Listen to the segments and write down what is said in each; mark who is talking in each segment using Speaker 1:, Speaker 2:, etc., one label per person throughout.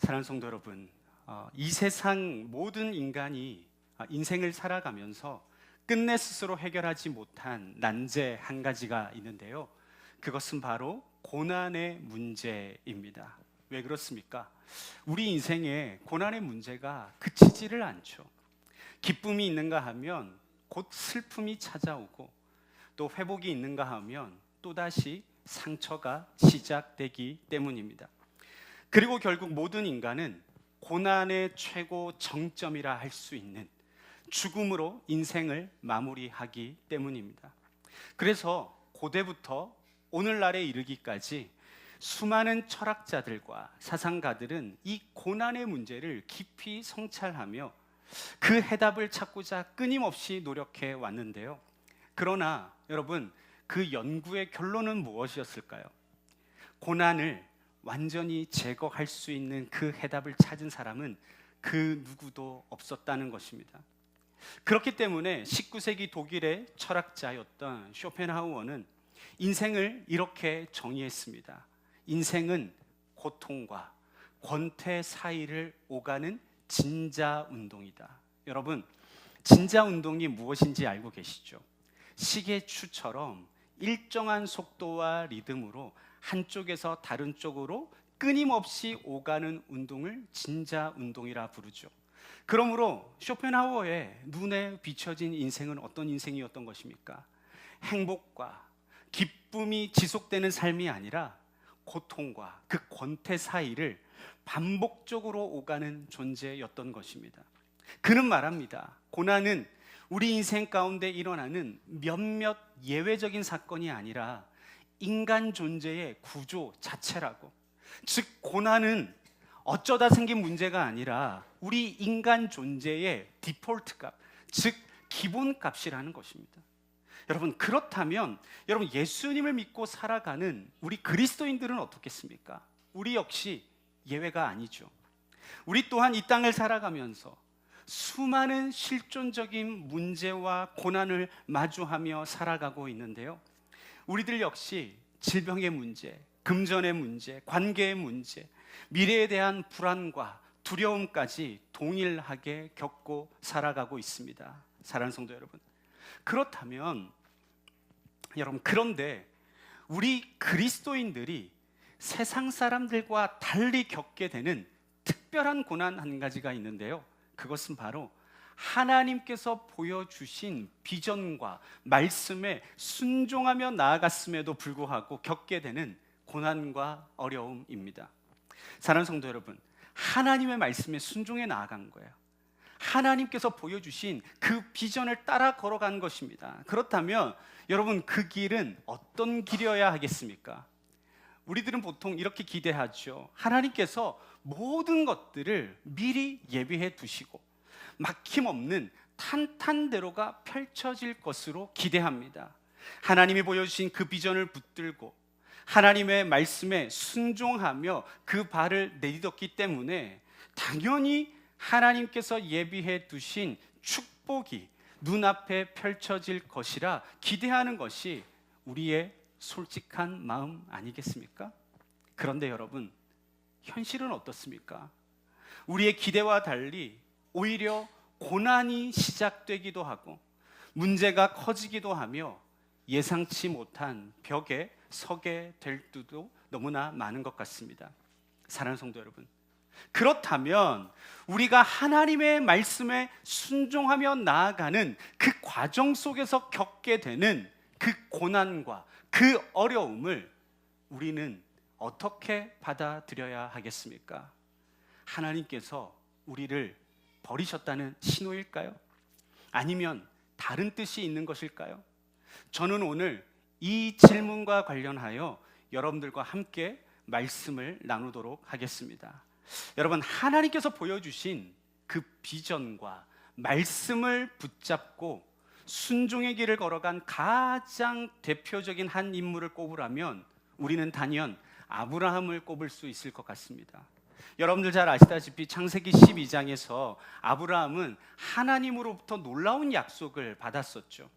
Speaker 1: 사랑하는 성도 여러분, 이 세상 모든 인간이 인생을 살아가면서 끝내 스스로 해결하지 못한 난제 한 가지가 있는데요. 그것은 바로 고난의 문제입니다. 왜 그렇습니까? 우리 인생에 고난의 문제가 그치지를 않죠. 기쁨이 있는가 하면 곧 슬픔이 찾아오고, 또 회복이 있는가 하면 또다시 상처가 시작되기 때문입니다. 그리고 결국 모든 인간은 고난의 최고 정점이라 할 수 있는 죽음으로 인생을 마무리하기 때문입니다. 그래서 고대부터 오늘날에 이르기까지 수많은 철학자들과 사상가들은 이 고난의 문제를 깊이 성찰하며 그 해답을 찾고자 끊임없이 노력해 왔는데요. 그러나 여러분, 그 연구의 결론은 무엇이었을까요? 고난을 완전히 제거할 수 있는 그 해답을 찾은 사람은 그 누구도 없었다는 것입니다. 그렇기 때문에 19세기 독일의 철학자였던 쇼펜하우어는 인생을 이렇게 정의했습니다. 인생은 고통과 권태 사이를 오가는 진자 운동이다. 여러분, 진자 운동이 무엇인지 알고 계시죠? 시계추처럼 일정한 속도와 리듬으로 한쪽에서 다른 쪽으로 끊임없이 오가는 운동을 진자 운동이라 부르죠. 그러므로 쇼펜하우어의 눈에 비춰진 인생은 어떤 인생이었던 것입니까? 행복과 기쁨이 지속되는 삶이 아니라 고통과 그 권태 사이를 반복적으로 오가는 존재였던 것입니다. 그는 말합니다. 고난은 우리 인생 가운데 일어나는 몇몇 예외적인 사건이 아니라 인간 존재의 구조 자체라고. 즉, 고난은 어쩌다 생긴 문제가 아니라 우리 인간 존재의 디폴트 값, 즉 기본 값이라는 것입니다. 여러분, 그렇다면 여러분, 예수님을 믿고 살아가는 우리 그리스도인들은 어떻겠습니까? 우리 역시 예외가 아니죠. 우리 또한 이 땅을 살아가면서 수많은 실존적인 문제와 고난을 마주하며 살아가고 있는데요. 우리들 역시 질병의 문제, 금전의 문제, 관계의 문제, 미래에 대한 불안과 두려움까지 동일하게 겪고 살아가고 있습니다. 사랑하는 성도 여러분, 그렇다면 여러분, 그런데 우리 그리스도인들이 세상 사람들과 달리 겪게 되는 특별한 고난 한 가지가 있는데요. 그것은 바로 하나님께서 보여주신 비전과 말씀에 순종하며 나아갔음에도 불구하고 겪게 되는 고난과 어려움입니다. 사랑하는 성도 여러분, 하나님의 말씀에 순종해 나아간 거예요. 하나님께서 보여주신 그 비전을 따라 걸어간 것입니다. 그렇다면 여러분, 그 길은 어떤 길이어야 하겠습니까? 우리들은 보통 이렇게 기대하죠. 하나님께서 모든 것들을 미리 예비해 두시고 막힘없는 탄탄대로가 펼쳐질 것으로 기대합니다. 하나님이 보여주신 그 비전을 붙들고 하나님의 말씀에 순종하며 그 발을 내딛었기 때문에 당연히 하나님께서 예비해 두신 축복이 눈앞에 펼쳐질 것이라 기대하는 것이 우리의 솔직한 마음 아니겠습니까? 그런데 여러분, 현실은 어떻습니까? 우리의 기대와 달리 오히려 고난이 시작되기도 하고 문제가 커지기도 하며 예상치 못한 벽에 서게 될 때도 너무나 많은 것 같습니다. 사랑하는 성도 여러분, 그렇다면 우리가 하나님의 말씀에 순종하며 나아가는 그 과정 속에서 겪게 되는 그 고난과 그 어려움을 우리는 어떻게 받아들여야 하겠습니까? 하나님께서 우리를 버리셨다는 신호일까요? 아니면 다른 뜻이 있는 것일까요? 저는 오늘 이 질문과 관련하여 여러분들과 함께 말씀을 나누도록 하겠습니다. 여러분, 하나님께서 보여주신 그 비전과 말씀을 붙잡고 순종의 길을 걸어간 가장 대표적인 한 인물을 꼽으라면 우리는 단연 아브라함을 꼽을 수 있을 것 같습니다. 여러분들 잘 아시다시피 창세기 12장에서 아브라함은 하나님으로부터 놀라운 약속을 받았었죠.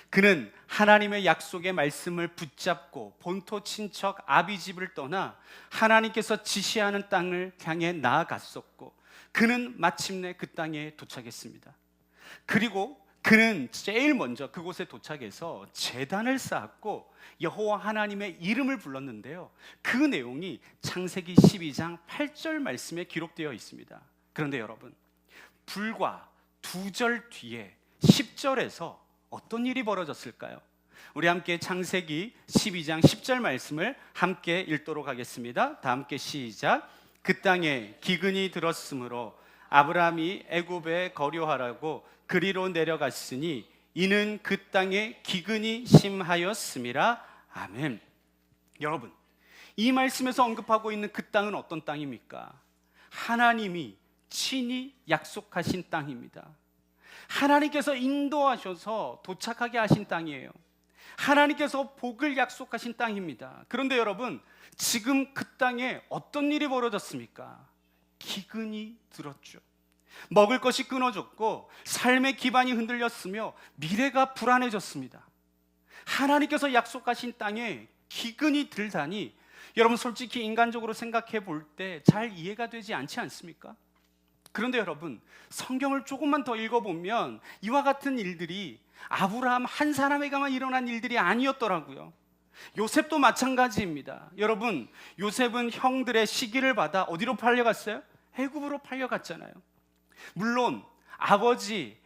Speaker 1: 그는 하나님의 약속의 말씀을 붙잡고 본토 친척 아비집을 떠나 하나님께서 지시하는 땅을 향해 나아갔었고, 그는 마침내 그 땅에 도착했습니다. 그리고 그는 제일 먼저 그곳에 도착해서 제단을 쌓았고 여호와 하나님의 이름을 불렀는데요, 그 내용이 창세기 12장 8절 말씀에 기록되어 있습니다. 그런데 여러분, 불과 2절 뒤에 10절에서 어떤 일이 벌어졌을까요? 우리 함께 창세기 12장 10절 말씀을 함께 읽도록 하겠습니다. 다 함께 시작. 그 땅에 기근이 들었으므로 아브라함이 애굽에 거류하라고 그리로 내려갔으니 이는 그 땅에 기근이 심하였음이라. 아멘. 여러분, 이 말씀에서 언급하고 있는 그 땅은 어떤 땅입니까? 하나님이 친히 약속하신 땅입니다. 하나님께서 인도하셔서 도착하게 하신 땅이에요. 하나님께서 복을 약속하신 땅입니다. 그런데 여러분, 지금 그 땅에 어떤 일이 벌어졌습니까? 기근이 들었죠. 먹을 것이 끊어졌고 삶의 기반이 흔들렸으며 미래가 불안해졌습니다. 하나님께서 약속하신 땅에 기근이 들다니, 여러분 솔직히 인간적으로 생각해 볼 때 잘 이해가 되지 않지 않습니까? 그런데 여러분, 성경을 조금만 더 읽어보면 이와 같은 일들이 아브라함 한 사람에게만 일어난 일들이 아니었더라고요. 요셉도 마찬가지입니다. 여러분, 요셉은 형들의 시기를 받아 어디로 팔려갔어요? 애굽으로 팔려갔잖아요. 물론 아버지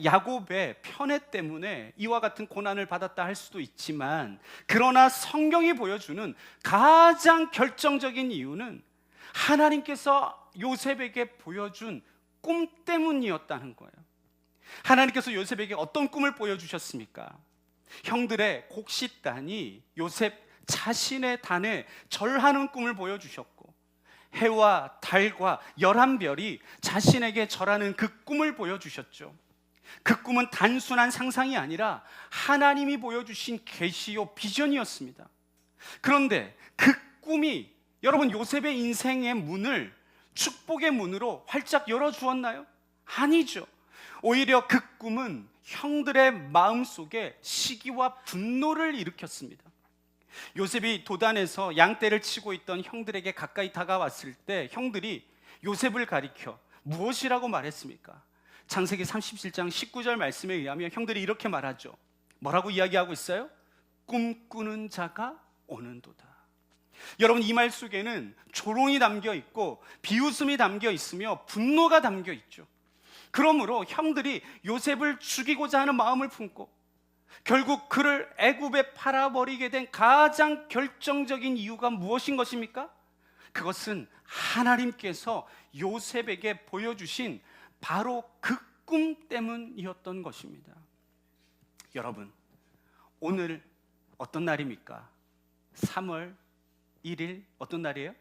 Speaker 1: 야곱의 편애 때문에 이와 같은 고난을 받았다 할 수도 있지만, 그러나 성경이 보여주는 가장 결정적인 이유는 하나님께서 요셉에게 보여준 꿈 때문이었다는 거예요. 하나님께서 요셉에게 어떤 꿈을 보여주셨습니까? 형들의 곡식단이 요셉 자신의 단에 절하는 꿈을 보여주셨고, 해와 달과 11별이 자신에게 절하는 그 꿈을 보여주셨죠. 그 꿈은 단순한 상상이 아니라 하나님이 보여주신 계시요 비전이었습니다. 그런데 그 꿈이 여러분 요셉의 인생의 문을 축복의 문으로 활짝 열어주었나요? 아니죠. 오히려 그 꿈은 형들의 마음속에 시기와 분노를 일으켰습니다. 요셉이 도단에서 양떼를 치고 있던 형들에게 가까이 다가왔을 때 형들이 요셉을 가리켜 무엇이라고 말했습니까? 창세기 37장 19절 말씀에 의하면 형들이 이렇게 말하죠. 뭐라고 이야기하고 있어요? 꿈꾸는 자가 오는도다. 여러분, 이 말 속에는 조롱이 담겨 있고 비웃음이 담겨 있으며 분노가 담겨 있죠. 그러므로 형들이 요셉을 죽이고자 하는 마음을 품고 결국 그를 애굽에 팔아버리게 된 가장 결정적인 이유가 무엇인 것입니까? 그것은 하나님께서 요셉에게 보여주신 바로 그 꿈 때문이었던 것입니다. 여러분, 오늘 어떤 날입니까? 3월 1일 어떤 날이에요?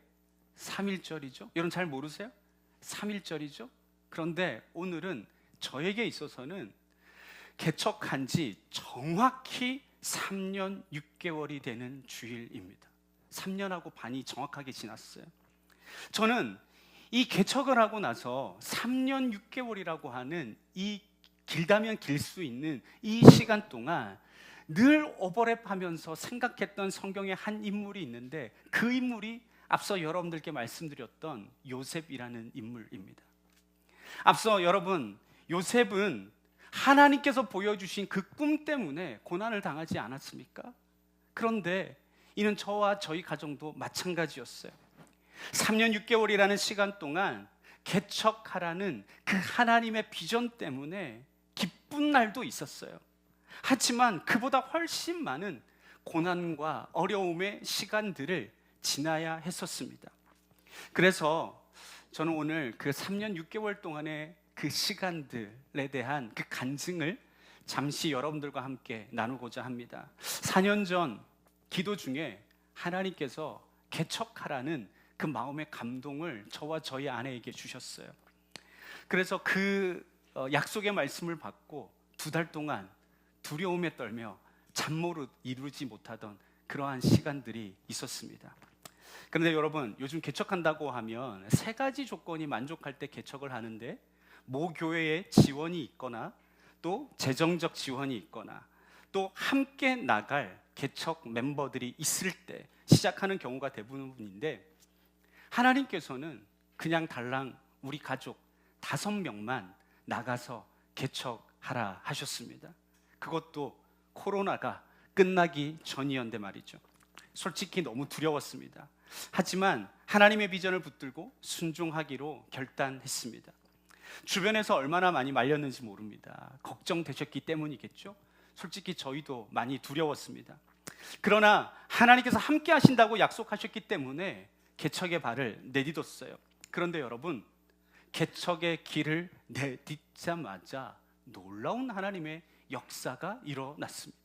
Speaker 1: 3.1절이죠. 여러분 잘 모르세요? 3.1절이죠. 그런데 오늘은 저에게 있어서는 개척한 지 정확히 3년 6개월이 되는 주일입니다. 3년하고 반이 정확하게 지났어요. 저는 이 개척을 하고 나서 3년 6개월이라고 하는 이 길다면 길 수 있는 이 시간 동안 늘 오버랩하면서 생각했던 성경의 한 인물이 있는데, 그 인물이 앞서 여러분들께 말씀드렸던 요셉이라는 인물입니다. 앞서 여러분, 요셉은 하나님께서 보여주신 그 꿈 때문에 고난을 당하지 않았습니까? 그런데 이는 저와 저희 가정도 마찬가지였어요. 3년 6개월이라는 시간 동안 개척하라는 그 하나님의 비전 때문에 기쁜 날도 있었어요. 하지만 그보다 훨씬 많은 고난과 어려움의 시간들을 지나야 했었습니다. 그래서 저는 오늘 그 3년 6개월 동안의 그 시간들에 대한 그 간증을 잠시 여러분들과 함께 나누고자 합니다. 4년 전 기도 중에 하나님께서 개척하라는 그 마음의 감동을 저와 저희 아내에게 주셨어요. 그래서 그 약속의 말씀을 받고 2달 동안 두려움에 떨며 잠못 이루지 못하던 그러한 시간들이 있었습니다. 그런데 여러분, 요즘 개척한다고 하면 3가지 조건이 만족할 때 개척을 하는데, 모 교회의 지원이 있거나 또 재정적 지원이 있거나 또 함께 나갈 개척 멤버들이 있을 때 시작하는 경우가 대부분인데, 하나님께서는 그냥 달랑 우리 가족 5명만 나가서 개척하라 하셨습니다. 그것도 코로나가 끝나기 전이었는데 말이죠. 솔직히 너무 두려웠습니다. 하지만 하나님의 비전을 붙들고 순종하기로 결단했습니다. 주변에서 얼마나 많이 말렸는지 모릅니다. 걱정되셨기 때문이겠죠. 솔직히 저희도 많이 두려웠습니다. 그러나 하나님께서 함께 하신다고 약속하셨기 때문에 개척의 발을 내딛었어요. 그런데 여러분, 개척의 길을 내딛자마자 놀라운 하나님의 역사가 일어났습니다.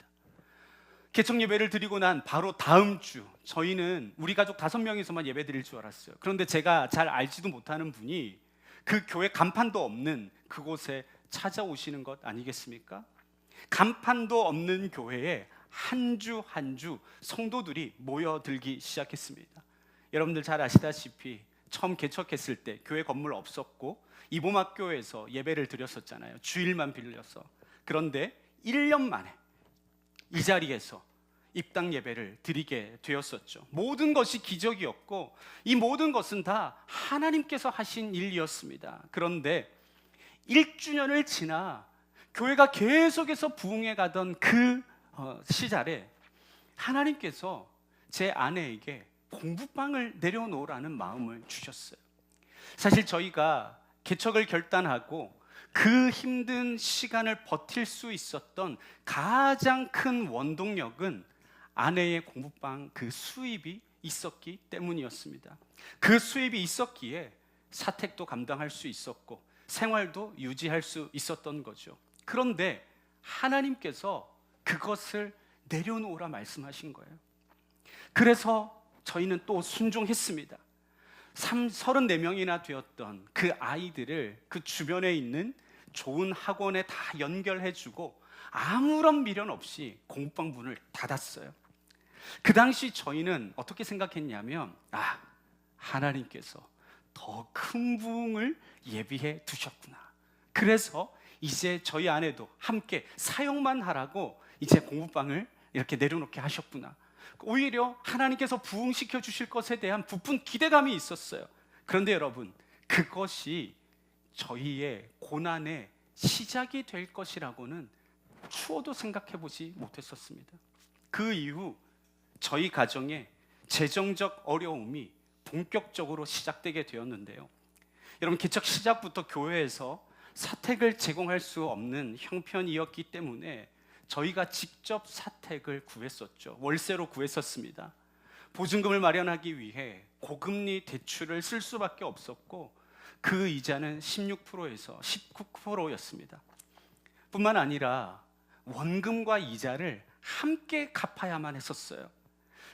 Speaker 1: 개척 예배를 드리고 난 바로 다음 주, 저희는 우리 가족 5명이서만 예배 드릴 줄 알았어요. 그런데 제가 잘 알지도 못하는 분이 그 교회 간판도 없는 그곳에 찾아오시는 것 아니겠습니까? 간판도 없는 교회에 한 주 한 주 성도들이 모여들기 시작했습니다. 여러분들 잘 아시다시피 처음 개척했을 때 교회 건물 없었고 이봄학교에서 예배를 드렸었잖아요. 주일만 빌려서. 그런데 1년 만에 이 자리에서 입당 예배를 드리게 되었었죠. 모든 것이 기적이었고 이 모든 것은 다 하나님께서 하신 일이었습니다. 그런데 1주년을 지나 교회가 계속해서 부흥해 가던 그 시절에 하나님께서 제 아내에게 공부방을 내려놓으라는 마음을 주셨어요. 사실 저희가 개척을 결단하고 그 힘든 시간을 버틸 수 있었던 가장 큰 원동력은 아내의 공부방 그 수입이 있었기 때문이었습니다. 그 수입이 있었기에 사택도 감당할 수 있었고 생활도 유지할 수 있었던 거죠. 그런데 하나님께서 그것을 내려놓으라 말씀하신 거예요. 그래서 저희는 또 순종했습니다. 34명이나 되었던 그 아이들을 그 주변에 있는 좋은 학원에 다 연결해주고 아무런 미련 없이 공부방 문을 닫았어요. 그 당시 저희는 어떻게 생각했냐면, 하나님께서 더 큰 부흥을 예비해 두셨구나. 그래서 이제 저희 아내도 함께 사용만 하라고 이제 공부방을 이렇게 내려놓게 하셨구나. 오히려 하나님께서 부흥시켜 주실 것에 대한 부푼 기대감이 있었어요. 그런데 여러분, 그것이 저희의 고난의 시작이 될 것이라고는 추호도 생각해 보지 못했었습니다. 그 이후 저희 가정에 재정적 어려움이 본격적으로 시작되게 되었는데요. 여러분, 개척 시작부터 교회에서 사택을 제공할 수 없는 형편이었기 때문에 저희가 직접 사택을 구했었죠. 월세로 구했었습니다. 보증금을 마련하기 위해 고금리 대출을 쓸 수밖에 없었고 그 이자는 16%에서 19%였습니다. 뿐만 아니라 원금과 이자를 함께 갚아야만 했었어요.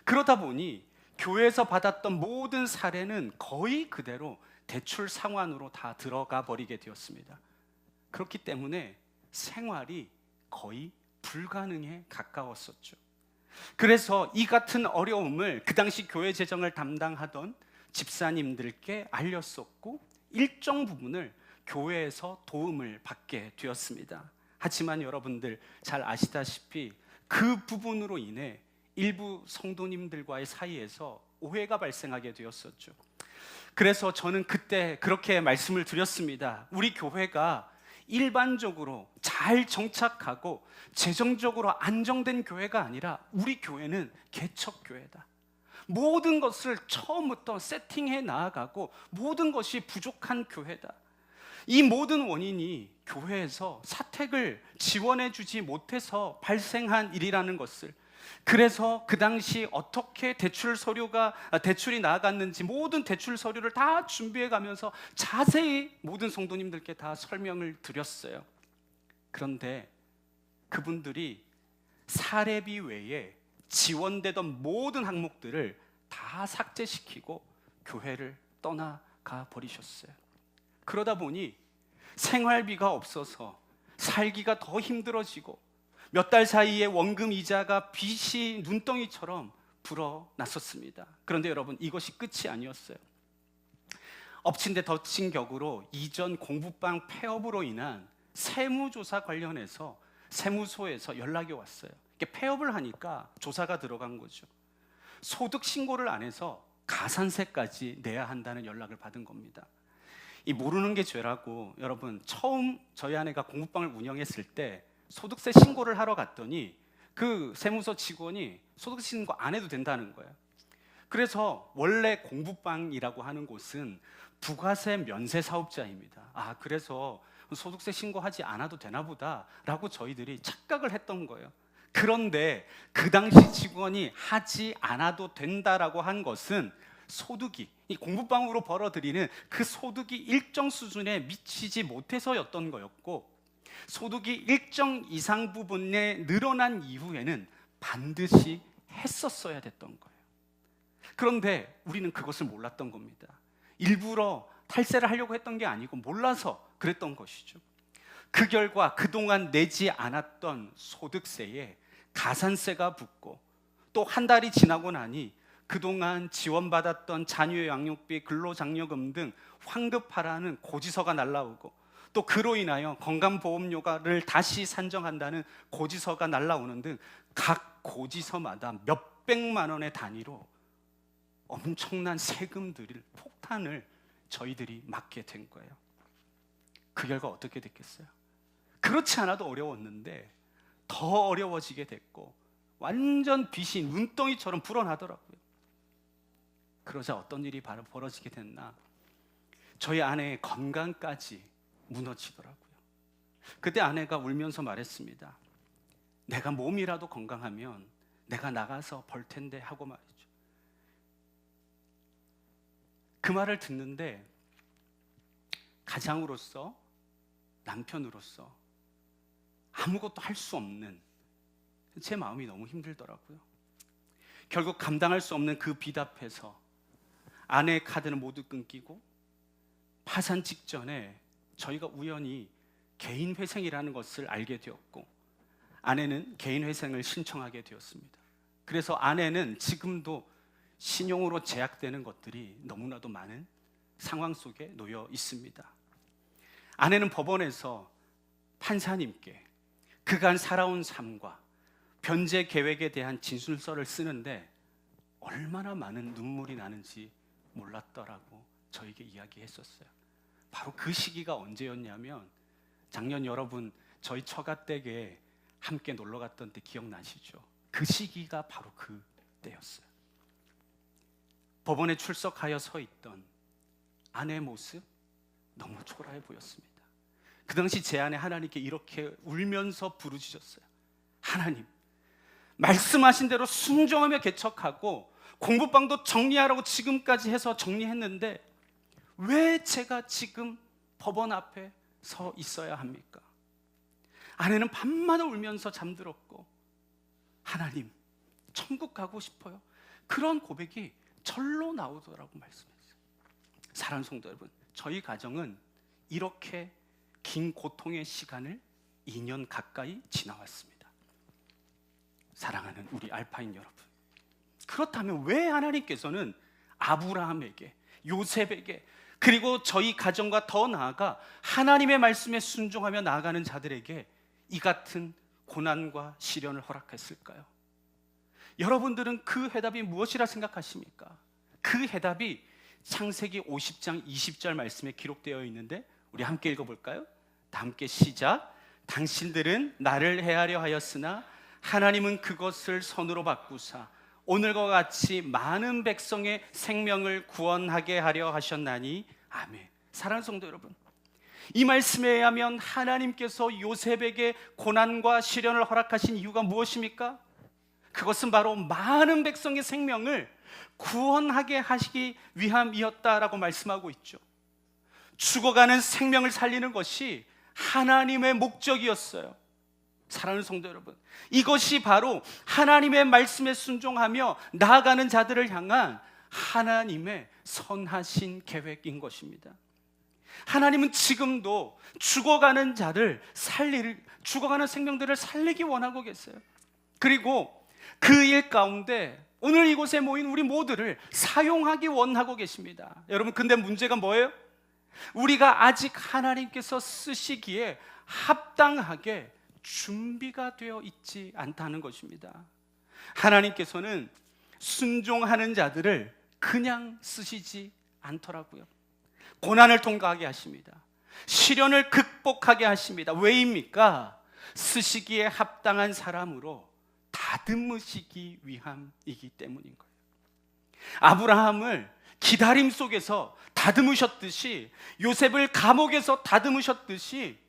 Speaker 1: 그러다 보니 교회에서 받았던 모든 사례는 거의 그대로 대출 상환으로 다 들어가 버리게 되었습니다. 그렇기 때문에 생활이 거의 불가능에 가까웠었죠. 그래서 이 같은 어려움을 그 당시 교회 재정을 담당하던 집사님들께 알렸었고 일정 부분을 교회에서 도움을 받게 되었습니다. 하지만 여러분들 잘 아시다시피 그 부분으로 인해 일부 성도님들과의 사이에서 오해가 발생하게 되었었죠. 그래서 저는 그때 그렇게 말씀을 드렸습니다. 우리 교회가 일반적으로 잘 정착하고 재정적으로 안정된 교회가 아니라 우리 교회는 개척교회다. 모든 것을 처음부터 세팅해 나아가고 모든 것이 부족한 교회다. 이 모든 원인이 교회에서 사택을 지원해 주지 못해서 발생한 일이라는 것을, 그래서 그 당시 어떻게 대출이 나아갔는지 모든 대출 서류를 다 준비해 가면서 자세히 모든 성도님들께 다 설명을 드렸어요. 그런데 그분들이 사례비 외에 지원되던 모든 항목들을 다 삭제시키고 교회를 떠나가 버리셨어요. 그러다 보니 생활비가 없어서 살기가 더 힘들어지고 몇 달 사이에 원금 이자가 빚이 눈덩이처럼 불어났었습니다. 그런데 여러분, 이것이 끝이 아니었어요. 엎친 데 덮친 격으로 이전 공부방 폐업으로 인한 세무조사 관련해서 세무소에서 연락이 왔어요. 이렇게 폐업을 하니까 조사가 들어간 거죠. 소득 신고를 안 해서 가산세까지 내야 한다는 연락을 받은 겁니다. 이 모르는 게 죄라고, 여러분, 처음 저희 아내가 공부방을 운영했을 때 소득세 신고를 하러 갔더니 그 세무서 직원이 소득세 신고 안 해도 된다는 거예요. 그래서 원래 공부방이라고 하는 곳은 부가세 면세 사업자입니다. 그래서 소득세 신고하지 않아도 되나 보다라고 저희들이 착각을 했던 거예요. 그런데 그 당시 직원이 하지 않아도 된다라고 한 것은 소득이, 이 공부방으로 벌어들이는 그 소득이 일정 수준에 미치지 못해서였던 거였고, 소득이 일정 이상 부분에 늘어난 이후에는 반드시 했었어야 됐던 거예요. 그런데 우리는 그것을 몰랐던 겁니다. 일부러 탈세를 하려고 했던 게 아니고 몰라서 그랬던 것이죠. 그 결과 그동안 내지 않았던 소득세에 가산세가 붙고, 또 한 달이 지나고 나니 그동안 지원받았던 자녀 양육비, 근로장려금 등 환급하라는 고지서가 날라오고, 또 그로 인하여 건강보험료를 다시 산정한다는 고지서가 날라오는 등 각 고지서마다 몇백만 원의 단위로 엄청난 세금들을, 폭탄을 저희들이 맞게 된 거예요. 그 결과 어떻게 됐겠어요? 그렇지 않아도 어려웠는데 더 어려워지게 됐고, 완전 빚이 눈덩이처럼 불어나더라고요. 그러자 어떤 일이 바로 벌어지게 됐나? 저희 아내의 건강까지 무너지더라고요. 그때 아내가 울면서 말했습니다. 내가 몸이라도 건강하면 내가 나가서 벌 텐데 하고 말이죠. 그 말을 듣는데 가장으로서, 남편으로서 아무것도 할 수 없는 제 마음이 너무 힘들더라고요. 결국 감당할 수 없는 그 빚 앞에서 아내의 카드는 모두 끊기고, 파산 직전에 저희가 우연히 개인회생이라는 것을 알게 되었고, 아내는 개인회생을 신청하게 되었습니다. 그래서 아내는 지금도 신용으로 제약되는 것들이 너무나도 많은 상황 속에 놓여 있습니다. 아내는 법원에서 판사님께 그간 살아온 삶과 변제 계획에 대한 진술서를 쓰는데 얼마나 많은 눈물이 나는지 몰랐더라고 저에게 이야기했었어요. 바로 그 시기가 언제였냐면, 작년 여러분 저희 처가댁에 함께 놀러 갔던 때 기억나시죠? 그 시기가 바로 그 때였어요. 법원에 출석하여 서 있던 아내의 모습, 너무 초라해 보였습니다. 그 당시 제 아내 하나님께 이렇게 울면서 부르짖었어요. 하나님, 말씀하신 대로 순종하며 개척하고 공부방도 정리하라고 지금까지 해서 정리했는데 왜 제가 지금 법원 앞에 서 있어야 합니까? 아내는 밤마다 울면서 잠들었고, 하나님, 천국 가고 싶어요. 그런 고백이 절로 나오더라고 말씀했어요. 사랑하는 성도 여러분, 저희 가정은 이렇게 긴 고통의 시간을 2년 가까이 지나왔습니다. 사랑하는 우리 알파인 여러분, 그렇다면 왜 하나님께서는 아브라함에게, 요셉에게, 그리고 저희 가정과 더 나아가 하나님의 말씀에 순종하며 나아가는 자들에게 이 같은 고난과 시련을 허락했을까요? 여러분들은 그 해답이 무엇이라 생각하십니까? 그 해답이 창세기 50장 20절 말씀에 기록되어 있는데 우리 함께 읽어볼까요? 다 함께 시작. 당신들은 나를 해하려 하였으나 하나님은 그것을 선으로 바꾸사 오늘과 같이 많은 백성의 생명을 구원하게 하려 하셨나니 아멘. 사랑하는 성도 여러분, 이 말씀에 의하면 하나님께서 요셉에게 고난과 시련을 허락하신 이유가 무엇입니까? 그것은 바로 많은 백성의 생명을 구원하게 하시기 위함이었다라고 말씀하고 있죠. 죽어가는 생명을 살리는 것이 하나님의 목적이었어요. 사랑하는 성도 여러분, 이것이 바로 하나님의 말씀에 순종하며 나아가는 자들을 향한 하나님의 선하신 계획인 것입니다. 하나님은 지금도 죽어가는 죽어가는 생명들을 살리기 원하고 계세요. 그리고 그 일 가운데 오늘 이곳에 모인 우리 모두를 사용하기 원하고 계십니다. 여러분, 근데 문제가 뭐예요? 우리가 아직 하나님께서 쓰시기에 합당하게 준비가 되어 있지 않다는 것입니다. 하나님께서는 순종하는 자들을 그냥 쓰시지 않더라고요. 고난을 통과하게 하십니다. 시련을 극복하게 하십니다. 왜입니까? 쓰시기에 합당한 사람으로 다듬으시기 위함이기 때문인 거예요. 아브라함을 기다림 속에서 다듬으셨듯이, 요셉을 감옥에서 다듬으셨듯이,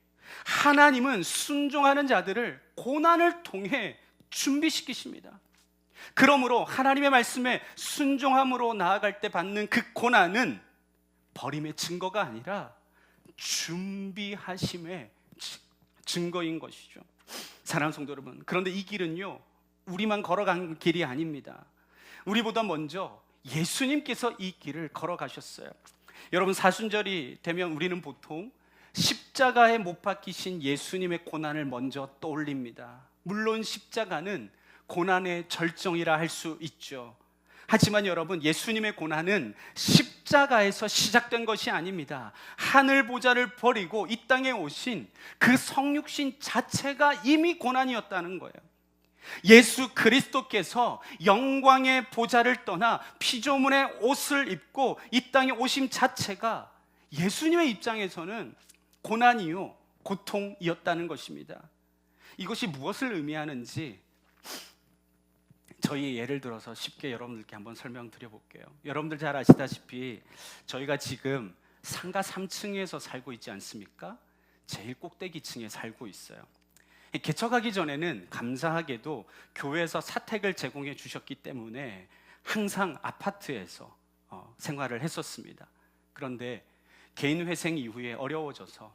Speaker 1: 하나님은 순종하는 자들을 고난을 통해 준비시키십니다. 그러므로 하나님의 말씀에 순종함으로 나아갈 때 받는 그 고난은 버림의 증거가 아니라 준비하심의 증거인 것이죠. 사랑하는 성도 여러분, 그런데 이 길은요, 우리만 걸어간 길이 아닙니다. 우리보다 먼저 예수님께서 이 길을 걸어가셨어요. 여러분, 사순절이 되면 우리는 보통 십자가에 못 박히신 예수님의 고난을 먼저 떠올립니다. 물론 십자가는 고난의 절정이라 할 수 있죠. 하지만 여러분, 예수님의 고난은 십자가에서 시작된 것이 아닙니다. 하늘 보좌를 버리고 이 땅에 오신 그 성육신 자체가 이미 고난이었다는 거예요. 예수 그리스도께서 영광의 보좌를 떠나 피조물의 옷을 입고 이 땅에 오심 자체가 예수님의 입장에서는 고난이요, 고통이었다는 것입니다. 이것이 무엇을 의미하는지 저희 예를 들어서 쉽게 여러분들께 한번 설명드려 볼게요. 여러분들 잘 아시다시피 저희가 지금 상가 3층에서 살고 있지 않습니까? 제일 꼭대기층에 살고 있어요. 개척하기 전에는 감사하게도 교회에서 사택을 제공해 주셨기 때문에 항상 아파트에서 생활을 했었습니다. 그런데 개인 회생 이후에 어려워져서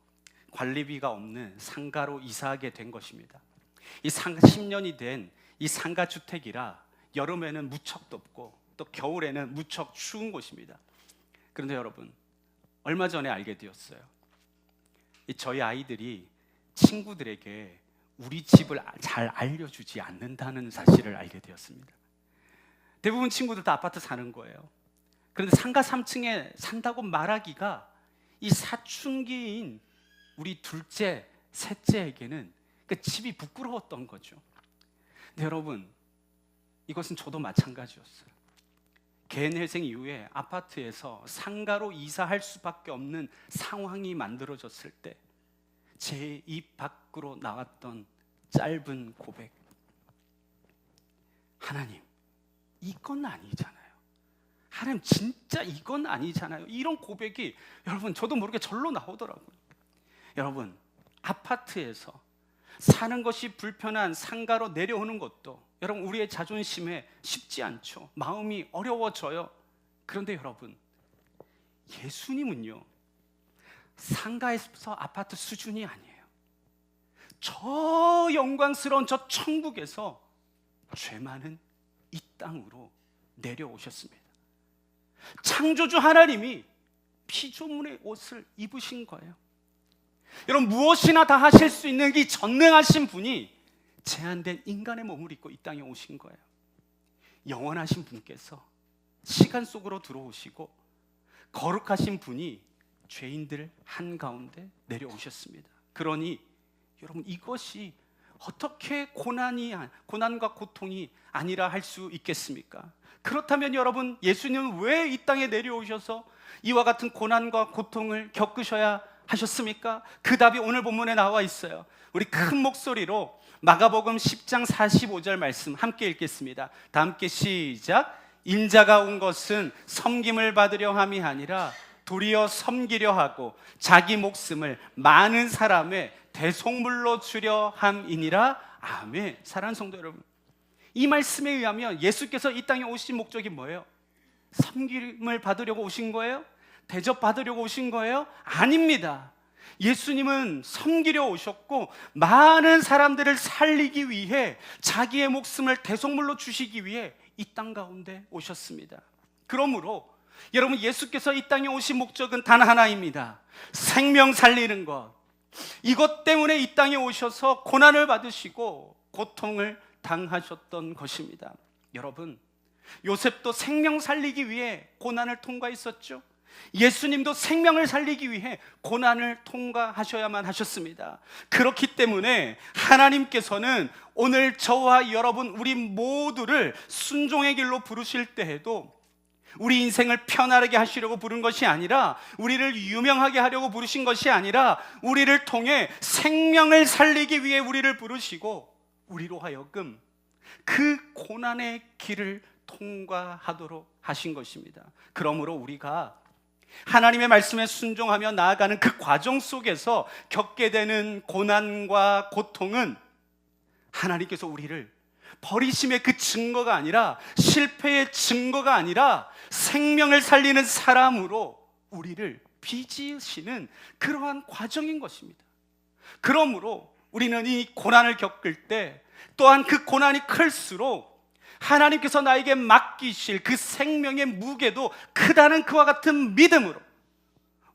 Speaker 1: 관리비가 없는 상가로 이사하게 된 것입니다. 이 상가 10년이 된 이 상가 주택이라 여름에는 무척 덥고 또 겨울에는 무척 추운 곳입니다. 그런데 여러분, 얼마 전에 알게 되었어요. 저희 아이들이 친구들에게 우리 집을 잘 알려주지 않는다는 사실을 알게 되었습니다. 대부분 친구들 다 아파트 사는 거예요. 그런데 상가 3층에 산다고 말하기가 이 사춘기인 우리 둘째, 셋째에게는 그 집이 부끄러웠던 거죠. 근데 여러분, 이것은 저도 마찬가지였어요. 개인회생 이후에 아파트에서 상가로 이사할 수밖에 없는 상황이 만들어졌을 때 제 입 밖으로 나왔던 짧은 고백, 하나님, 이건 아니잖아요. 하나님, 진짜 이건 아니잖아요. 이런 고백이 여러분, 저도 모르게 절로 나오더라고요. 여러분, 아파트에서 사는 것이 불편한 상가로 내려오는 것도 여러분, 우리의 자존심에 쉽지 않죠. 마음이 어려워져요. 그런데 여러분, 예수님은요, 상가에서 아파트 수준이 아니에요. 저 영광스러운 저 천국에서 죄 많은 이 땅으로 내려오셨습니다. 창조주 하나님이 피조물의 옷을 입으신 거예요. 여러분, 무엇이나 다 하실 수 있는 이 전능하신 분이 제한된 인간의 몸을 입고 이 땅에 오신 거예요. 영원하신 분께서 시간 속으로 들어오시고 거룩하신 분이 죄인들 한가운데 내려오셨습니다. 그러니 여러분, 이것이 어떻게 고난과 고통이 아니라 할 수 있겠습니까? 그렇다면 여러분, 예수님은 왜 이 땅에 내려오셔서 이와 같은 고난과 고통을 겪으셔야 하셨습니까? 그 답이 오늘 본문에 나와 있어요. 우리 큰 목소리로 마가복음 10장 45절 말씀 함께 읽겠습니다. 다 함께 시작. 인자가 온 것은 섬김을 받으려 함이 아니라 도리어 섬기려 하고 자기 목숨을 많은 사람의 대속물로 주려 함이니라. 아멘. 사랑하는 성도 여러분, 이 말씀에 의하면 예수께서 이 땅에 오신 목적이 뭐예요? 섬김을 받으려고 오신 거예요? 대접받으려고 오신 거예요? 아닙니다. 예수님은 섬기려 오셨고 많은 사람들을 살리기 위해 자기의 목숨을 대속물로 주시기 위해 이 땅 가운데 오셨습니다. 그러므로 여러분, 예수께서 이 땅에 오신 목적은 단 하나입니다. 생명 살리는 것. 이것 때문에 이 땅에 오셔서 고난을 받으시고 고통을 당하셨던 것입니다. 여러분, 요셉도 생명 살리기 위해 고난을 통과했었죠. 예수님도 생명을 살리기 위해 고난을 통과하셔야만 하셨습니다. 그렇기 때문에 하나님께서는 오늘 저와 여러분 우리 모두를 순종의 길로 부르실 때에도 우리 인생을 편안하게 하시려고 부른 것이 아니라, 우리를 유명하게 하려고 부르신 것이 아니라, 우리를 통해 생명을 살리기 위해 우리를 부르시고 우리로 하여금 그 고난의 길을 통과하도록 하신 것입니다. 그러므로 우리가 하나님의 말씀에 순종하며 나아가는 그 과정 속에서 겪게 되는 고난과 고통은 하나님께서 우리를 버리심의 그 증거가 아니라, 실패의 증거가 아니라 생명을 살리는 사람으로 우리를 빚으시는 그러한 과정인 것입니다. 그러므로 우리는 이 고난을 겪을 때 또한 그 고난이 클수록 하나님께서 나에게 맡기실 그 생명의 무게도 크다는 그와 같은 믿음으로,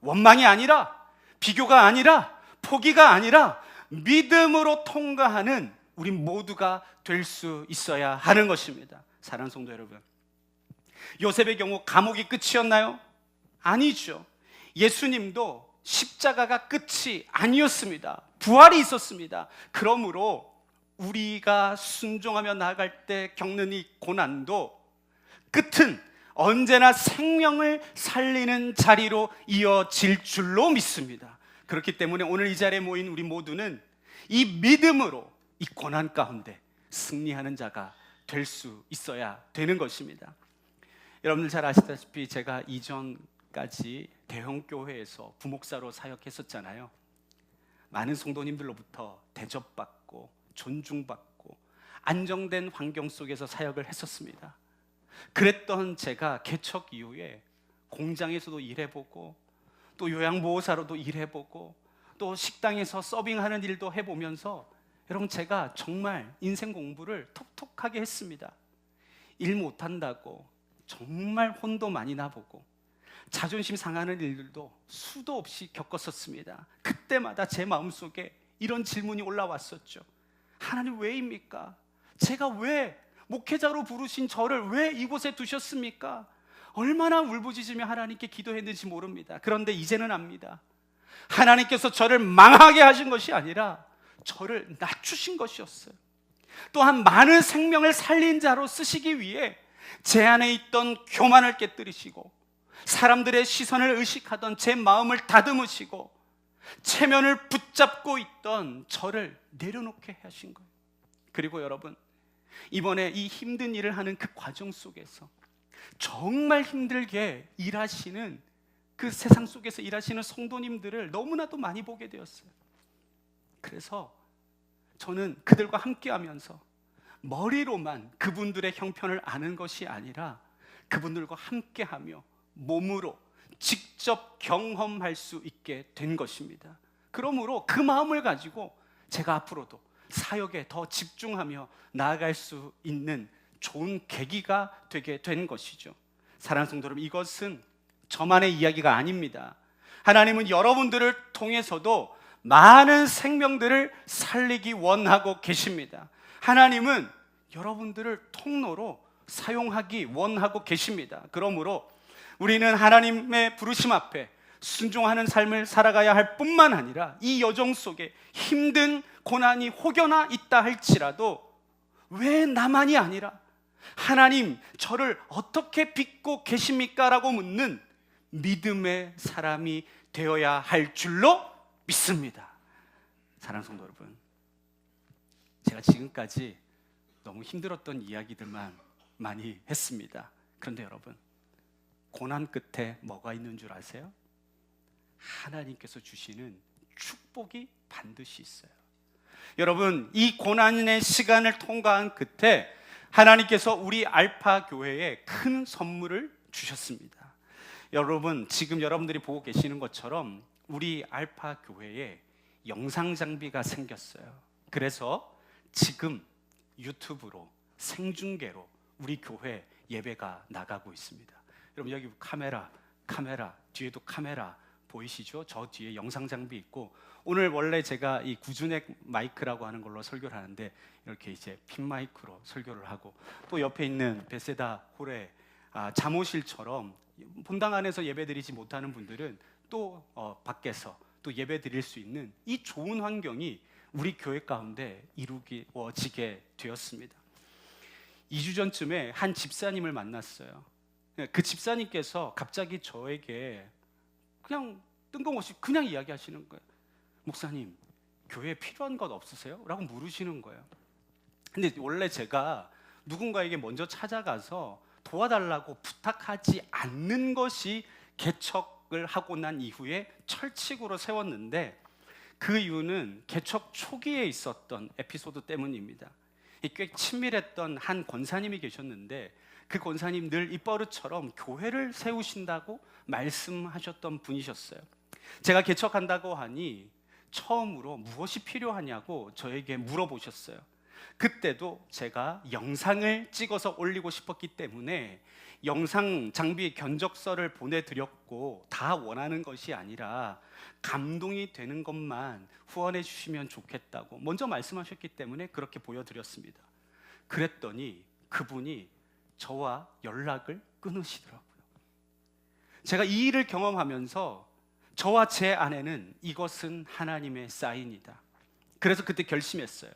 Speaker 1: 원망이 아니라, 비교가 아니라, 포기가 아니라 믿음으로 통과하는 우리 모두가 될 수 있어야 하는 것입니다. 사랑하는 성도 여러분, 요셉의 경우 감옥이 끝이었나요? 아니죠. 예수님도 십자가가 끝이 아니었습니다. 부활이 있었습니다. 그러므로 우리가 순종하며 나아갈 때 겪는 이 고난도 끝은 언제나 생명을 살리는 자리로 이어질 줄로 믿습니다. 그렇기 때문에 오늘 이 자리에 모인 우리 모두는 이 믿음으로 이 고난 가운데 승리하는 자가 될 수 있어야 되는 것입니다. 여러분들 잘 아시다시피 제가 이전까지 대형 교회에서 부목사로 사역했었잖아요. 많은 성도님들로부터 대접받고 존중받고 안정된 환경 속에서 사역을 했었습니다. 그랬던 제가 개척 이후에 공장에서도 일해보고, 또 요양보호사로도 일해보고, 또 식당에서 서빙하는 일도 해보면서 여러분, 제가 정말 인생 공부를 톡톡하게 했습니다. 일 못한다고 정말 혼도 많이 나보고 자존심 상하는 일들도 수도 없이 겪었었습니다. 그때마다 제 마음속에 이런 질문이 올라왔었죠. 하나님 왜입니까? 제가 왜 목회자로 부르신 저를 왜 이곳에 두셨습니까? 얼마나 울부짖으며 하나님께 기도했는지 모릅니다. 그런데 이제는 압니다. 하나님께서 저를 망하게 하신 것이 아니라 저를 낮추신 것이었어요. 또한 많은 생명을 살린 자로 쓰시기 위해 제 안에 있던 교만을 깨뜨리시고, 사람들의 시선을 의식하던 제 마음을 다듬으시고, 체면을 붙잡고 있던 저를 내려놓게 하신 거예요. 그리고 여러분, 이번에 이 힘든 일을 하는 그 과정 속에서 정말 힘들게 일하시는, 그 세상 속에서 일하시는 성도님들을 너무나도 많이 보게 되었어요. 그래서 저는 그들과 함께 하면서 머리로만 그분들의 형편을 아는 것이 아니라 그분들과 함께 하며 몸으로 직접 경험할 수 있게 된 것입니다. 그러므로 그 마음을 가지고 제가 앞으로도 사역에 더 집중하며 나아갈 수 있는 좋은 계기가 되게 된 것이죠. 사랑하는 성도 여러분, 이것은 저만의 이야기가 아닙니다. 하나님은 여러분들을 통해서도 많은 생명들을 살리기 원하고 계십니다. 하나님은 여러분들을 통로로 사용하기 원하고 계십니다. 그러므로 우리는 하나님의 부르심 앞에 순종하는 삶을 살아가야 할 뿐만 아니라, 이 여정 속에 힘든 고난이 혹여나 있다 할지라도 왜 나만이 아니라 하나님 저를 어떻게 빚고 계십니까? 라고 묻는 믿음의 사람이 되어야 할 줄로 믿습니다. 사랑하는 성도 여러분, 제가 지금까지 너무 힘들었던 이야기들만 많이 했습니다. 그런데 여러분, 고난 끝에 뭐가 있는 줄 아세요? 하나님께서 주시는 축복이 반드시 있어요. 여러분, 이 고난의 시간을 통과한 끝에 하나님께서 우리 알파 교회에 큰 선물을 주셨습니다. 여러분, 지금 여러분들이 보고 계시는 것처럼 우리 알파 교회에 영상 장비가 생겼어요. 그래서 지금 유튜브로 생중계로 우리 교회 예배가 나가고 있습니다. 여러분, 여기 카메라 뒤에도 카메라 보이시죠? 저 뒤에 영상 장비 있고, 오늘 원래 제가 이 구준액 마이크라고 하는 걸로 설교를 하는데 이렇게 이제 핀 마이크로 설교를 하고, 또 옆에 있는 베세다 홀에 잠옷실처럼 본당 안에서 예배드리지 못하는 분들은 또 밖에서 또 예배드릴 수 있는 이 좋은 환경이 우리 교회 가운데 이루어지게 되었습니다. 2주 전쯤에 한 집사님을 만났어요. 그 집사님께서 갑자기 저에게 그냥 뜬금없이 그냥 이야기하시는 거예요. 목사님, 교회에 필요한 것 없으세요? 라고 물으시는 거예요. 근데 원래 제가 누군가에게 먼저 찾아가서 도와달라고 부탁하지 않는 것이 개척을 하고 난 이후에 철칙으로 세웠는데, 그 이유는 개척 초기에 있었던 에피소드 때문입니다. 꽤 친밀했던 한 권사님이 계셨는데, 그 권사님 늘 입버릇처럼 교회를 세우신다고 말씀하셨던 분이셨어요. 제가 개척한다고 하니 처음으로 무엇이 필요하냐고 저에게 물어보셨어요. 그때도 제가 영상을 찍어서 올리고 싶었기 때문에 영상 장비 견적서를 보내드렸고, 다 원하는 것이 아니라 감동이 되는 것만 후원해 주시면 좋겠다고 먼저 말씀하셨기 때문에 그렇게 보여드렸습니다. 그랬더니 그분이 저와 연락을 끊으시더라고요. 제가 이 일을 경험하면서 저와 제 아내는 이것은 하나님의 사인이다. 그래서 그때 결심했어요.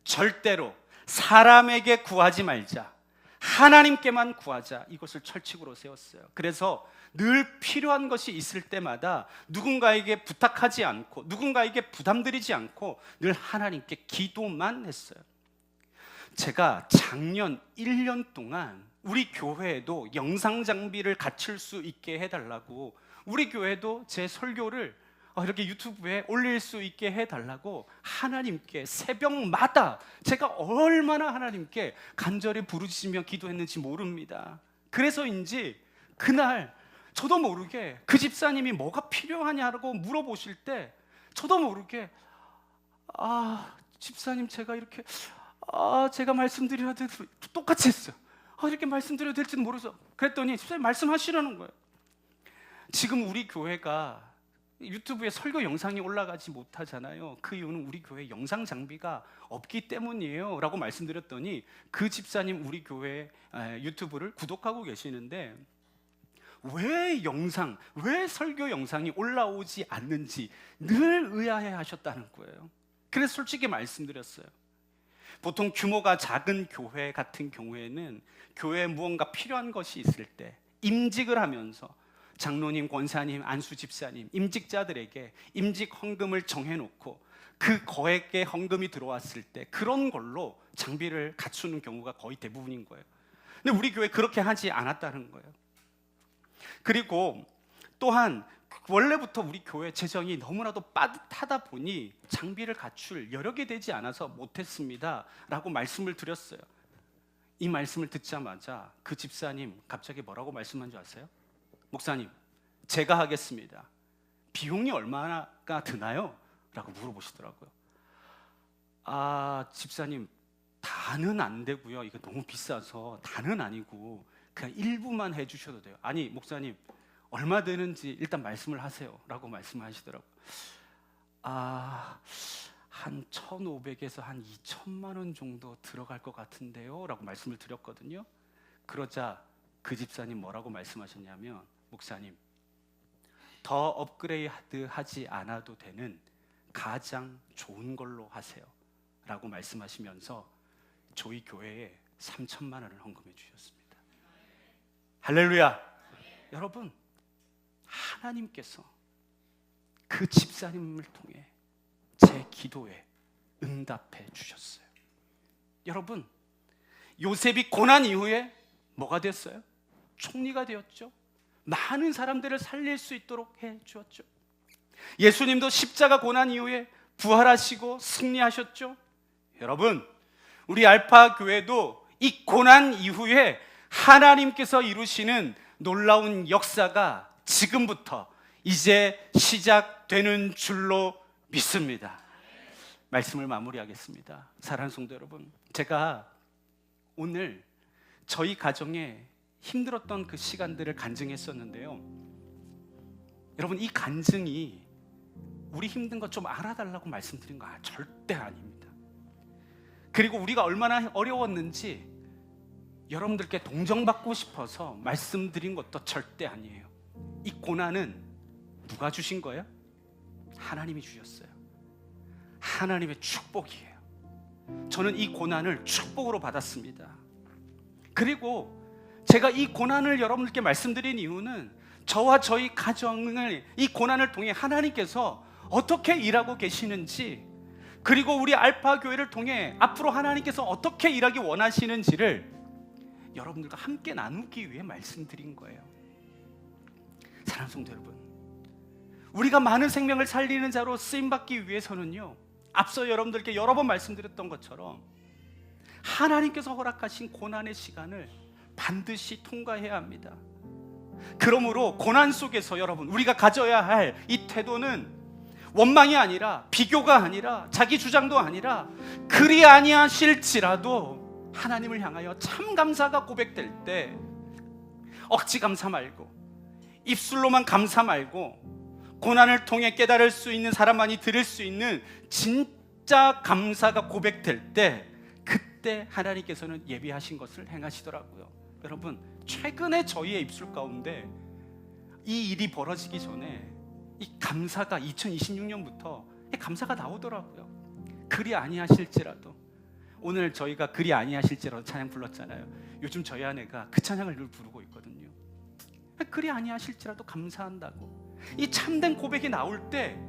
Speaker 1: 절대로 사람에게 구하지 말자, 하나님께만 구하자. 이것을 철칙으로 세웠어요. 그래서 늘 필요한 것이 있을 때마다 누군가에게 부탁하지 않고 누군가에게 부담드리지 않고 늘 하나님께 기도만 했어요. 제가 작년 1년 동안 우리 교회에도 영상 장비를 갖출 수 있게 해달라고, 우리 교회도 제 설교를 이렇게 유튜브에 올릴 수 있게 해달라고 하나님께 새벽마다 제가 얼마나 하나님께 간절히 부르짖으며 기도했는지 모릅니다. 그래서인지 그날 저도 모르게 그 집사님이 뭐가 필요하냐고 물어보실 때 저도 모르게 집사님 제가 이렇게 제가 말씀드려야 될 똑같이 했어요. 이렇게 말씀드려야 될지는 모르서 그랬더니 집사님 말씀하시라는 거예요. 지금 우리 교회가 유튜브에 설교 영상이 올라가지 못하잖아요. 그 이유는 우리 교회 영상 장비가 없기 때문이에요 라고 말씀드렸더니 그 집사님 우리 교회 유튜브를 구독하고 계시는데 왜 설교 영상이 올라오지 않는지 늘 의아해 하셨다는 거예요. 그래서 솔직히 말씀드렸어요. 보통 규모가 작은 교회 같은 경우에는 교회에 무언가 필요한 것이 있을 때 임직을 하면서 장로님, 권사님, 안수 집사님, 임직자들에게 임직 헌금을 정해놓고 그 거액의 헌금이 들어왔을 때 그런 걸로 장비를 갖추는 경우가 거의 대부분인 거예요. 근데 우리 교회 그렇게 하지 않았다는 거예요. 그리고 또한 원래부터 우리 교회 재정이 너무나도 빠듯하다 보니 장비를 갖출 여력이 되지 않아서 못했습니다 라고 말씀을 드렸어요. 이 말씀을 듣자마자 그 집사님 갑자기 뭐라고 말씀한 줄 아세요? 목사님, 제가 하겠습니다. 비용이 얼마나 드나요? 라고 물어보시더라고요. 집사님, 다는 안 되고요. 이거 너무 비싸서 다는 아니고 그냥 일부만 해주셔도 돼요. 아니, 목사님, 얼마 되는지 일단 말씀을 하세요 라고 말씀하시더라고요. 한 1,500에서 한 2천만 원 정도 들어갈 것 같은데요 라고 말씀을 드렸거든요. 그러자 그 집사님 뭐라고 말씀하셨냐면, 목사님, 더 업그레이드 하지 않아도 되는 가장 좋은 걸로 하세요 라고 말씀하시면서 저희 교회에 3천만 원을 헌금해 주셨습니다. 할렐루야. 여러분, 하나님께서 그 집사님을 통해 제 기도에 응답해 주셨어요. 여러분, 요셉이 고난 이후에 뭐가 됐어요? 총리가 되었죠. 많은 사람들을 살릴 수 있도록 해 주었죠. 예수님도 십자가 고난 이후에 부활하시고 승리하셨죠. 여러분, 우리 알파 교회도 이 고난 이후에 하나님께서 이루시는 놀라운 역사가 지금부터 이제 시작되는 줄로 믿습니다. 말씀을 마무리하겠습니다. 사랑하는 성도 여러분, 제가 오늘 저희 가정에 힘들었던 그 시간들을 간증했었는데요. 여러분, 이 간증이 우리 힘든 것 좀 알아달라고 말씀드린 거 절대 아닙니다. 그리고 우리가 얼마나 어려웠는지 여러분들께 동정받고 싶어서 말씀드린 것도 절대 아니에요. 이 고난은 누가 주신 거예요? 하나님이 주셨어요. 하나님의 축복이에요. 저는 이 고난을 축복으로 받았습니다. 그리고 제가 이 고난을 여러분들께 말씀드린 이유는 저와 저희 가정을 이 고난을 통해 하나님께서 어떻게 일하고 계시는지, 그리고 우리 알파 교회를 통해 앞으로 하나님께서 어떻게 일하기 원하시는지를 여러분들과 함께 나누기 위해 말씀드린 거예요. 사랑하는 성도 여러분, 우리가 많은 생명을 살리는 자로 쓰임받기 위해서는요, 앞서 여러분들께 여러 번 말씀드렸던 것처럼 하나님께서 허락하신 고난의 시간을 반드시 통과해야 합니다. 그러므로 고난 속에서 여러분, 우리가 가져야 할 이 태도는 원망이 아니라, 비교가 아니라, 자기 주장도 아니라, 그리 아니하실지라도 하나님을 향하여 참 감사가 고백될 때 억지 감사 말고, 입술로만 감사 말고, 고난을 통해 깨달을 수 있는 사람만이 들을 수 있는 진짜 감사가 고백될 때, 그때 하나님께서는 예비하신 것을 행하시더라고요. 여러분, 최근에 저희의 입술 가운데 이 일이 벌어지기 전에 이 감사가 2026년부터 감사가 나오더라고요. 그리 아니하실지라도. 오늘 저희가 그리 아니하실지라도 찬양 불렀잖아요. 요즘 저희 아내가 그 찬양을 늘 부르고 있거든요. 그리 아니하실지라도 감사한다고. 이 참된 고백이 나올 때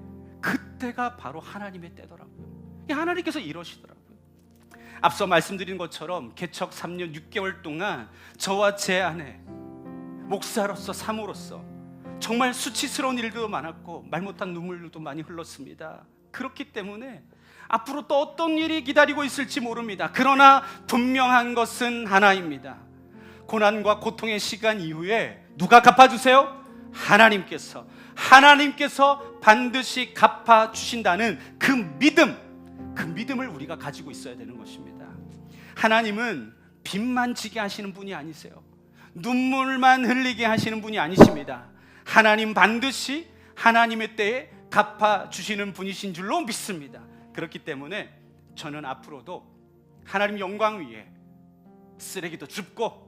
Speaker 1: 그때가 바로 하나님의 때더라고요. 하나님께서 이러시더라고요. 앞서 말씀드린 것처럼 개척 3년 6개월 동안 저와 제 아내, 목사로서, 사모로서 정말 수치스러운 일도 많았고 말 못한 눈물도 많이 흘렀습니다. 그렇기 때문에 앞으로 또 어떤 일이 기다리고 있을지 모릅니다. 그러나 분명한 것은 하나입니다. 고난과 고통의 시간 이후에 누가 갚아주세요? 하나님께서 반드시 갚아주신다는 그 믿음을 우리가 가지고 있어야 되는 것입니다. 하나님은 빚만 지게 하시는 분이 아니세요. 눈물만 흘리게 하시는 분이 아니십니다. 하나님 반드시 하나님의 때에 갚아주시는 분이신 줄로 믿습니다. 그렇기 때문에 저는 앞으로도 하나님 영광 위에 쓰레기도 줍고,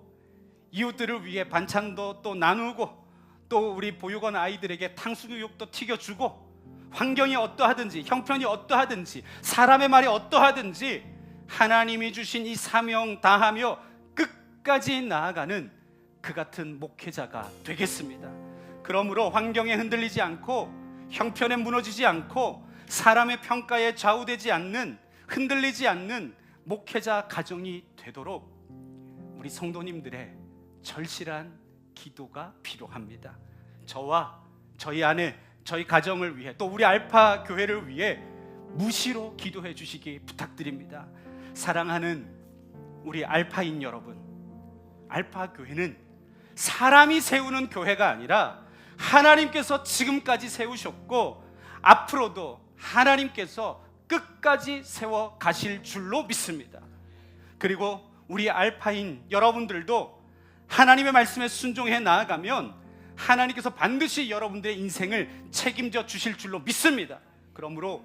Speaker 1: 이웃들을 위해 반찬도 또 나누고, 또 우리 보육원 아이들에게 탕수육도 튀겨주고, 환경이 어떠하든지, 형편이 어떠하든지, 사람의 말이 어떠하든지 하나님이 주신 이 사명 다하며 끝까지 나아가는 그 같은 목회자가 되겠습니다. 그러므로 환경에 흔들리지 않고, 형편에 무너지지 않고, 사람의 평가에 좌우되지 않는, 흔들리지 않는 목회자 가정이 되도록 우리 성도님들의 절실한 기도가 필요합니다. 저와 저희 아내, 저희 가정을 위해, 또 우리 알파 교회를 위해 무시로 기도해 주시기 부탁드립니다. 사랑하는 우리 알파인 여러분, 알파 교회는 사람이 세우는 교회가 아니라 하나님께서 지금까지 세우셨고 앞으로도 하나님께서 끝까지 세워 가실 줄로 믿습니다. 그리고 우리 알파인 여러분들도 하나님의 말씀에 순종해 나아가면 하나님께서 반드시 여러분들의 인생을 책임져 주실 줄로 믿습니다. 그러므로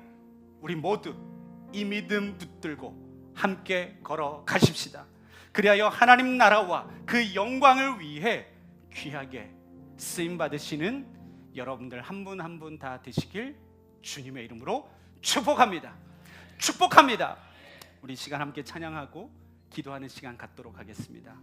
Speaker 1: 우리 모두 이 믿음 붙들고 함께 걸어 가십시다. 그리하여 하나님 나라와 그 영광을 위해 귀하게 쓰임 받으시는 여러분들 한 분 한 분 다 되시길 주님의 이름으로 축복합니다. 축복합니다. 우리 시간 함께 찬양하고 기도하는 시간 갖도록 하겠습니다.